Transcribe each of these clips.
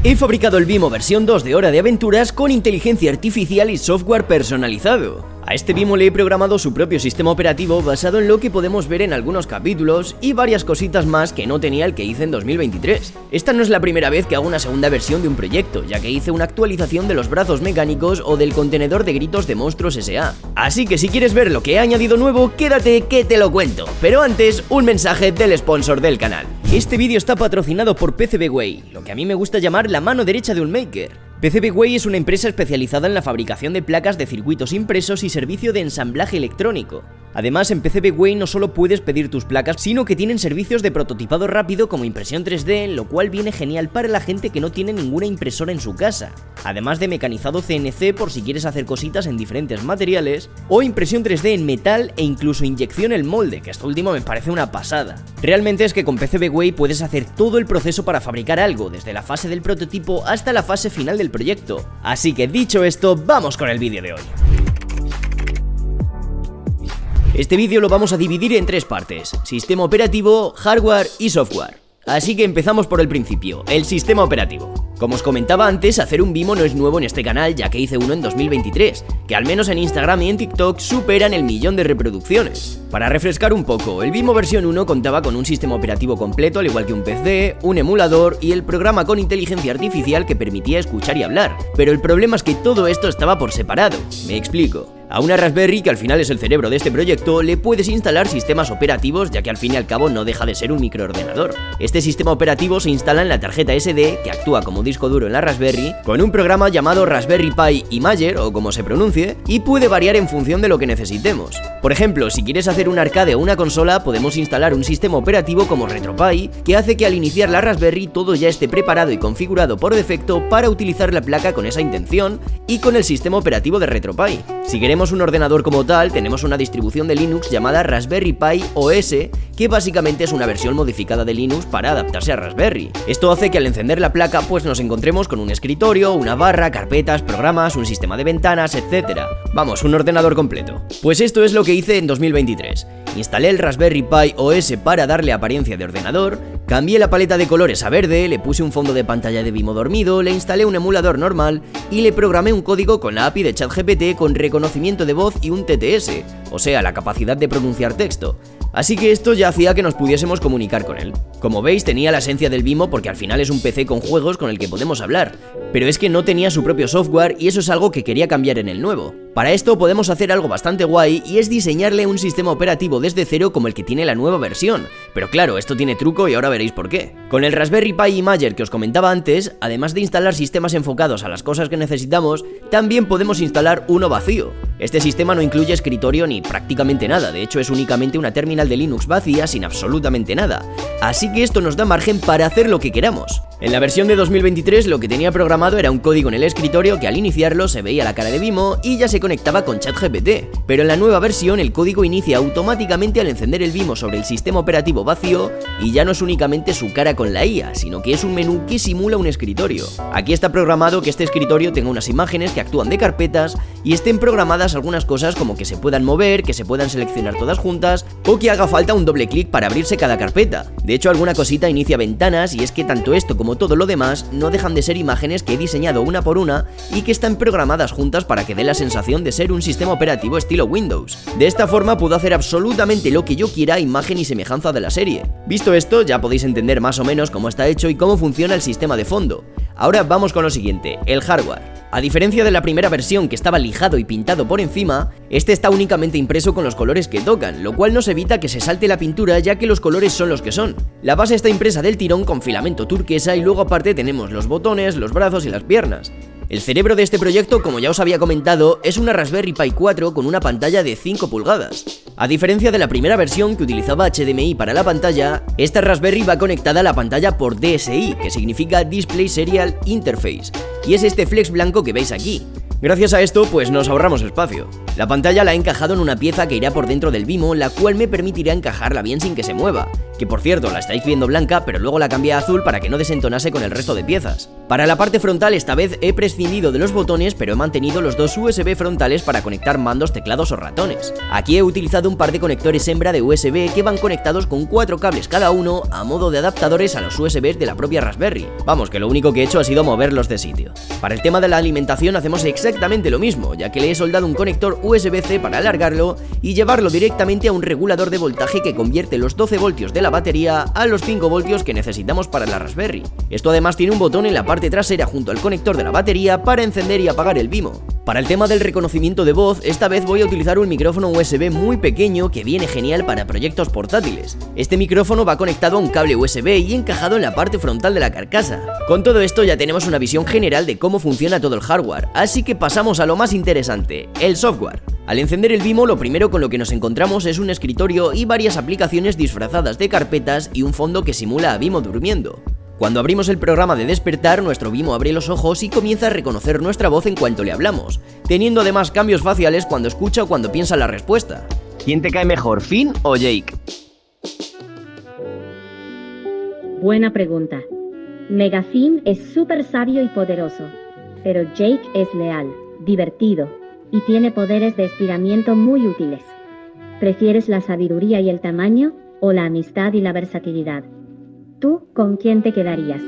He fabricado el Vimo versión 2 de Hora de Aventuras con inteligencia artificial y software personalizado. A este Vimo le he programado su propio sistema operativo basado en lo que podemos ver en algunos capítulos y varias cositas más que no tenía el que hice en 2023. Esta no es la primera vez que hago una segunda versión de un proyecto, ya que hice una actualización de los brazos mecánicos o del contenedor de gritos de Monstruos S.A. Así que si quieres ver lo que he añadido nuevo, quédate que te lo cuento. Pero antes, un mensaje del sponsor del canal. Este vídeo está patrocinado por PCBWay, lo que a mí me gusta llamar la mano derecha de un maker. PCBWay es una empresa especializada en la fabricación de placas de circuitos impresos y servicio de ensamblaje electrónico. Además, en PCBWay no solo puedes pedir tus placas, sino que tienen servicios de prototipado rápido como impresión 3D, lo cual viene genial para la gente que no tiene ninguna impresora en su casa. Además de mecanizado CNC por si quieres hacer cositas en diferentes materiales, o impresión 3D en metal e incluso inyección en molde, que esto último me parece una pasada. Realmente es que con PCBWay puedes hacer todo el proceso para fabricar algo, desde la fase del prototipo hasta la fase final del proyecto. Así que dicho esto, vamos con el vídeo de hoy. Este vídeo lo vamos a dividir en tres partes: sistema operativo, hardware y software. Así que empezamos por el principio, el sistema operativo. Como os comentaba antes, hacer un Vimo no es nuevo en este canal, ya que hice uno en 2023, que al menos en Instagram y en TikTok superan el 1.000.000 de reproducciones. Para refrescar un poco, el Vimo versión 1 contaba con un sistema operativo completo, al igual que un PC, un emulador y el programa con inteligencia artificial que permitía escuchar y hablar. Pero el problema es que todo esto estaba por separado. Me explico. A una Raspberry, que al final es el cerebro de este proyecto, le puedes instalar sistemas operativos, ya que al fin y al cabo no deja de ser un microordenador. Este sistema operativo se instala en la tarjeta SD, que actúa como disco duro en la Raspberry, con un programa llamado Raspberry Pi Imager, o como se pronuncie, y puede variar en función de lo que necesitemos. Por ejemplo, si quieres hacer un arcade o una consola, podemos instalar un sistema operativo como RetroPie, que hace que al iniciar la Raspberry todo ya esté preparado y configurado por defecto para utilizar la placa con esa intención y con el sistema operativo de RetroPie. Si queremos un ordenador como tal, tenemos una distribución de Linux llamada Raspberry Pi OS, que básicamente es una versión modificada de Linux para adaptarse a Raspberry. Esto hace que al encender la placa pues nos encontremos con un escritorio, una barra, carpetas, programas, un sistema de ventanas, etc. Vamos, un ordenador completo. Pues esto es lo que hice en 2023. Instalé el Raspberry Pi OS para darle apariencia de ordenador, cambié la paleta de colores a verde, le puse un fondo de pantalla de Vimo dormido, le instalé un emulador normal y le programé un código con la API de ChatGPT con reconocimiento de voz y un TTS, o sea, la capacidad de pronunciar texto. Así que esto ya hacía que nos pudiésemos comunicar con él. Como veis, tenía la esencia del Vimo porque al final es un PC con juegos con el que podemos hablar, pero es que no tenía su propio software y eso es algo que quería cambiar en el nuevo. Para esto podemos hacer algo bastante guay y es diseñarle un sistema operativo desde cero como el que tiene la nueva versión. Pero claro, esto tiene truco y ahora veréis por qué. Con el Raspberry Pi Imager que os comentaba antes, además de instalar sistemas enfocados a las cosas que necesitamos, también podemos instalar uno vacío. Este sistema no incluye escritorio ni prácticamente nada, de hecho es únicamente una terminal de Linux vacía sin absolutamente nada. Así que esto nos da margen para hacer lo que queramos. En la versión de 2023 lo que tenía programado era un código en el escritorio que al iniciarlo se veía la cara de Vimo y ya se conectaba con ChatGPT, pero en la nueva versión el código inicia automáticamente al encender el Vimo sobre el sistema operativo vacío y ya no es únicamente su cara con la IA, sino que es un menú que simula un escritorio. Aquí está programado que este escritorio tenga unas imágenes que actúan de carpetas y estén programadas algunas cosas como que se puedan mover, que se puedan seleccionar todas juntas o que haga falta un doble clic para abrirse cada carpeta. De hecho, alguna cosita inicia ventanas y es que tanto esto como todo lo demás no dejan de ser imágenes que he diseñado una por una y que están programadas juntas para que dé la sensación de ser un sistema operativo estilo Windows. De esta forma puedo hacer absolutamente lo que yo quiera a imagen y semejanza de la serie. Visto esto, ya podéis entender más o menos cómo está hecho y cómo funciona el sistema de fondo. Ahora vamos con lo siguiente, el hardware. A diferencia de la primera versión que estaba lijado y pintado por encima, este está únicamente impreso con los colores que tocan, lo cual nos evita que se salte la pintura ya que los colores son los que son. La base está impresa del tirón con filamento turquesa y luego aparte tenemos los botones, los brazos y las piernas. El cerebro de este proyecto, como ya os había comentado, es una Raspberry Pi 4 con una pantalla de 5 pulgadas. A diferencia de la primera versión que utilizaba HDMI para la pantalla, esta Raspberry va conectada a la pantalla por DSI, que significa Display Serial Interface, y es este flex blanco que veis aquí. Gracias a esto, pues nos ahorramos espacio. La pantalla la he encajado en una pieza que irá por dentro del Vimo, la cual me permitirá encajarla bien sin que se mueva. que por cierto la estáis viendo blanca, pero luego la cambié a azul para que no desentonase con el resto de piezas. Para la parte frontal esta vez he prescindido de los botones, pero he mantenido los dos USB frontales para conectar mandos, teclados o ratones. Aquí he utilizado un par de conectores hembra de USB que van conectados con 4 cables cada uno a modo de adaptadores a los USBs de la propia Raspberry. Vamos, que lo único que he hecho ha sido moverlos de sitio. Para el tema de la alimentación hacemos exactamente lo mismo, ya que le he soldado un conector USB-C para alargarlo y llevarlo directamente a un regulador de voltaje que convierte los 12 voltios de la batería a los 5 voltios que necesitamos para la Raspberry. Esto además tiene un botón en la parte trasera junto al conector de la batería para encender y apagar el Vimo. Para el tema del reconocimiento de voz, esta vez voy a utilizar un micrófono USB muy pequeño que viene genial para proyectos portátiles. Este micrófono va conectado a un cable USB y encajado en la parte frontal de la carcasa. Con todo esto ya tenemos una visión general de cómo funciona todo el hardware, así que pasamos a lo más interesante, el software. Al encender el Vimo, lo primero con lo que nos encontramos es un escritorio y varias aplicaciones disfrazadas de carpetas y un fondo que simula a Vimo durmiendo. Cuando abrimos el programa de despertar, nuestro Vimo abre los ojos y comienza a reconocer nuestra voz en cuanto le hablamos, teniendo además cambios faciales cuando escucha o cuando piensa la respuesta. ¿Quién te cae mejor, Finn o Jake? Buena pregunta. Megafinn es súper sabio y poderoso, pero Jake es leal, divertido y tiene poderes de estiramiento muy útiles. ¿Prefieres la sabiduría y el tamaño o la amistad y la versatilidad? ¿Tú con quién te quedarías?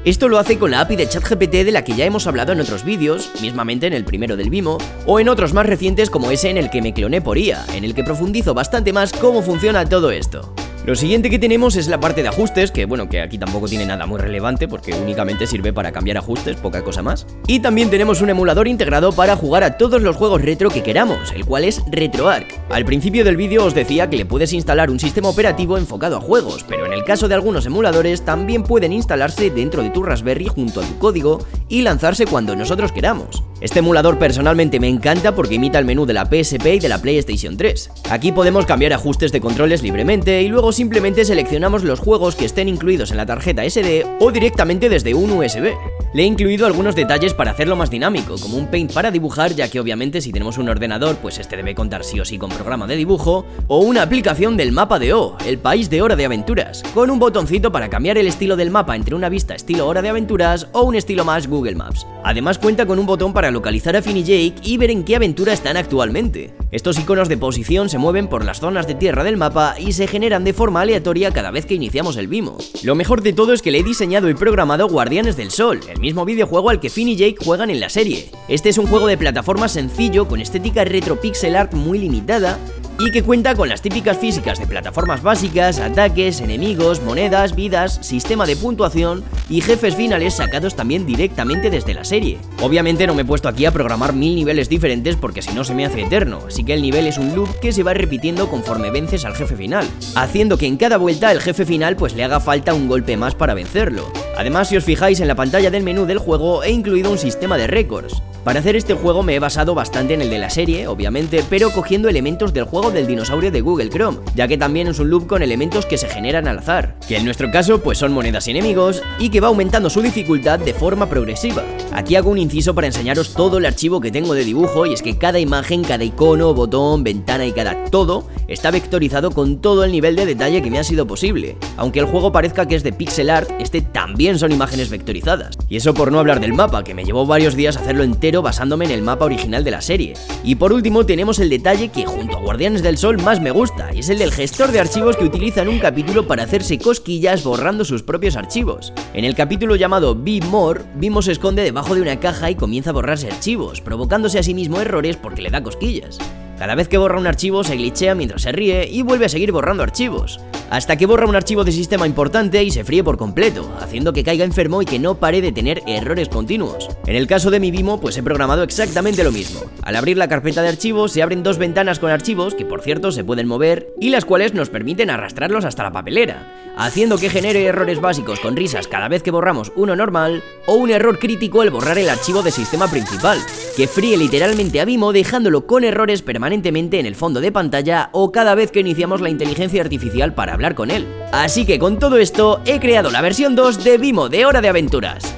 Esto lo hace con la API de ChatGPT de la que ya hemos hablado en otros vídeos, mismamente en el primero del Vimo, o en otros más recientes como ese en el que me cloné por IA, en el que profundizo bastante más cómo funciona todo esto. Lo siguiente que tenemos es la parte de ajustes, que bueno, que aquí tampoco tiene nada muy relevante porque únicamente sirve para cambiar ajustes, poca cosa más. Y también tenemos un emulador integrado para jugar a todos los juegos retro que queramos, el cual es RetroArch. Al principio del vídeo os decía que le puedes instalar un sistema operativo enfocado a juegos, pero en el caso de algunos emuladores también pueden instalarse dentro de tu Raspberry junto a tu código y lanzarse cuando nosotros queramos. Este emulador personalmente me encanta porque imita el menú de la PSP y de la PlayStation 3. Aquí podemos cambiar ajustes de controles libremente y luego simplemente seleccionamos los juegos que estén incluidos en la tarjeta SD o directamente desde un USB. Le he incluido algunos detalles para hacerlo más dinámico, como un Paint para dibujar, ya que obviamente si tenemos un ordenador pues este debe contar sí o sí con programa de dibujo, o una aplicación del mapa de O, el país de Hora de Aventuras, con un botoncito para cambiar el estilo del mapa entre una vista estilo Hora de Aventuras o un estilo más Google Maps. Además cuenta con un botón para localizar a Finn y Jake y ver en qué aventura están actualmente. Estos iconos de posición se mueven por las zonas de tierra del mapa y se generan de forma aleatoria cada vez que iniciamos el Vimo. Lo mejor de todo es que le he diseñado y programado Guardianes del Sol, el mismo videojuego al que Finn y Jake juegan en la serie. Este es un juego de plataforma sencillo con estética retro pixel art muy limitada y que cuenta con las típicas físicas de plataformas básicas, ataques, enemigos, monedas, vidas, sistema de puntuación y jefes finales sacados también directamente desde la serie. Obviamente no me he puesto aquí a programar 1000 niveles diferentes porque si no se me hace eterno, así que el nivel es un loop que se va repitiendo conforme vences al jefe final, haciendo que en cada vuelta el jefe final pues le haga falta un golpe más para vencerlo. Además, si os fijáis en la pantalla del menú del juego he incluido un sistema de récords. Para hacer este juego me he basado bastante en el de la serie, obviamente, pero cogiendo elementos del juego del dinosaurio de Google Chrome, ya que también es un loop con elementos que se generan al azar, que en nuestro caso pues son monedas y enemigos, y que va aumentando su dificultad de forma progresiva. Aquí hago un inciso para enseñaros todo el archivo que tengo de dibujo, y es que cada imagen, cada icono, botón, ventana y cada todo está vectorizado con todo el nivel de detalle que me ha sido posible. Aunque el juego parezca que es de pixel art, este también son imágenes vectorizadas. Y eso por no hablar del mapa, que me llevó varios días hacerlo entero basándome en el mapa original de la serie. Y por último tenemos el detalle que junto a Guardianes del Sol más me gusta, y es el del gestor de archivos que utiliza en un capítulo para hacerse cosquillas borrando sus propios archivos. En el capítulo llamado Be More, Vimo se esconde debajo de una caja y comienza a borrarse archivos, provocándose a sí mismo errores porque le da cosquillas. Cada vez que borra un archivo se glitchea mientras se ríe y vuelve a seguir borrando archivos, hasta que borra un archivo de sistema importante y se fríe por completo, haciendo que caiga enfermo y que no pare de tener errores continuos. En el caso de mi Vimo pues he programado exactamente lo mismo. Al abrir la carpeta de archivos se abren dos ventanas con archivos que por cierto se pueden mover y las cuales nos permiten arrastrarlos hasta la papelera, haciendo que genere errores básicos con risas cada vez que borramos uno normal o un error crítico al borrar el archivo de sistema principal, que fríe literalmente a Vimo dejándolo con errores permanentemente en el fondo de pantalla o cada vez que iniciamos la inteligencia artificial para hablar con él. Así que con todo esto he creado la versión 2 de Vimo de Hora de Aventuras.